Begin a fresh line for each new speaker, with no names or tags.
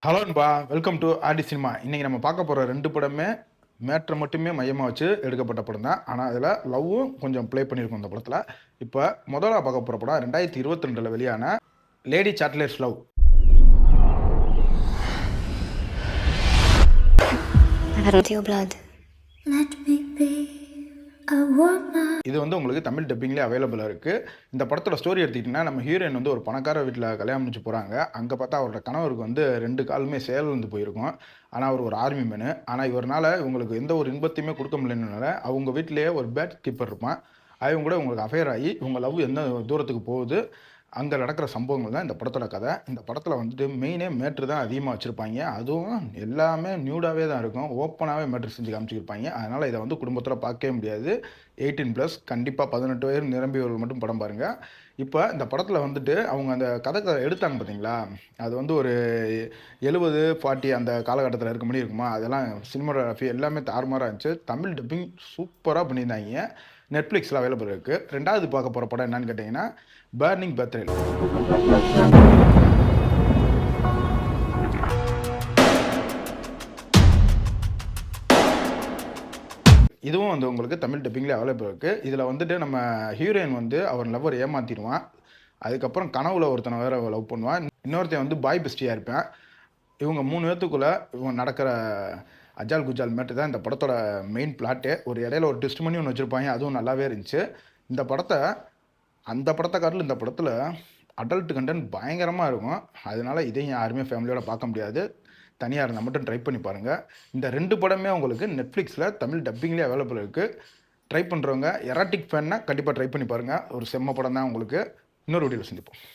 Hello அன்பா, welcome to Aadi cinema. இன்றைக்கி நம்ம பார்க்க போகிற 2 படமே மேட்ரை மட்டுமே மையமாக வச்சு எடுக்கப்பட்ட படம் தான். ஆனால் அதில் லவ்வும் கொஞ்சம் ப்ளே பண்ணியிருக்கோம் இந்த படத்தில். இப்போ முதலாக பார்க்க போகிற படம் 2022 வெளியான லேடி சாட்லர்ஸ் லவ். இது வந்து உங்களுக்கு தமிழ் டப்பிங்லேயே அவைலபிளாக இருக்குது. இந்த படத்தோட ஸ்டோரி எடுத்துக்கிட்டிங்கன்னா, நம்ம ஹீரோயின் வந்து ஒரு பணக்கார வீட்டில் கல்யாணம் முடிச்சு போகிறாங்க. அங்கே பார்த்தா அவரோட கணவருக்கு வந்து 2 காலுமே செயலிழந்து போயிருக்கும். ஆனால் அவர் ஒரு ஆர்மி மேனு. ஆனால் இவரால் இவங்களுக்கு எந்த ஒரு இன்பத்தையுமே கொடுக்க முடியலனால அவங்க வீட்டிலேயே ஒரு பேட் கீப்பர் இருப்பான். அவங்க கூட உங்களுக்கு அஃபேர் ஆகி இவங்க லவ் எந்த தூரத்துக்கு போகுது, அங்கே நடக்கிற சம்பவங்கள் தான் இந்த படத்தோட கதை. இந்த படத்தில் வந்துட்டு மெயினே மேட்ரு தான் அதிகமாக வச்சுருப்பாங்க. அதுவும் எல்லாமே நியூடாகவே தான் இருக்கும். ஓப்பனாகவே மேட்ரு செஞ்சு காமிச்சிருப்பாங்க. அதனால் இதை வந்து குடும்பத்தில் பார்க்கவே முடியாது. 18+, கண்டிப்பாக 18 வயது நிரம்பியவர்கள் மட்டும் படம் பாருங்கள். இப்போ இந்த படத்தில் வந்துட்டு அவங்க அந்த கதை எடுத்தாங்க பார்த்தீங்களா, அது வந்து ஒரு 70, 40 அந்த காலகட்டத்தில் இருக்க மாதிரி இருக்குமா. அதெல்லாம் சினிமாகிராஃபி எல்லாமே தாறுமாறாக இருந்துச்சு. தமிழ் டப்பிங் சூப்பராக பண்ணியிருந்தாங்க. நெட்ஃப்ளிக்ஸில் அவைலபிள் இருக்குது. 2வது பார்க்க போகிற படம் என்னன்னு கேட்டிங்கன்னா, பர்னிங் பர்த்டே. இதுவும் வந்து உங்களுக்கு தமிழ் டப்பிங்லேயே அவைலபிள் இருக்குது. இதில் வந்துட்டு நம்ம ஹீரோயின் வந்து அவர் லவ்வர் ஏமாற்றிடுவான். அதுக்கப்புறம் கனவுல ஒருத்தனை வேறு லவ் பண்ணுவான். இன்னொருத்தன் வந்து பாய் பெஸ்டியாக இருப்பேன். இவங்க 3 பேர்த்துக்குள்ளே இவங்க நடக்கிற அஜால் குஜால் மேட்டு தான் இந்த படத்தோட மெயின் பிளாட்டே. ஒரு இடையில ஒரு ட்விஸ்ட் பண்ணி ஒன்று வச்சுருப்பாங்க. அதுவும் நல்லாவே இருந்துச்சு. இந்த படத்தை அந்த படத்தை காட்டிலும் இந்த படத்தில் அடல்ட் கண்டென்ட் பயங்கரமாக இருக்கும். அதனால இதையும் யாருமே ஃபேமிலியோட பார்க்க முடியாது. தனியாக இருந்தால் மட்டும் ட்ரை பண்ணி பாருங்கள். இந்த 2 படமே உங்களுக்கு நெட்ஃப்ளிக்ஸில் தமிழ் டப்பிங்லேயே அவைலபிள் இருக்குது. ட்ரை பண்ணுறவங்க எராட்டிக் ஃபேன்னா கண்டிப்பாக ட்ரை பண்ணி பாருங்கள். ஒரு செம்ம படம் தான் உங்களுக்கு. இன்னொரு வீடியோவில் சந்திப்போம்.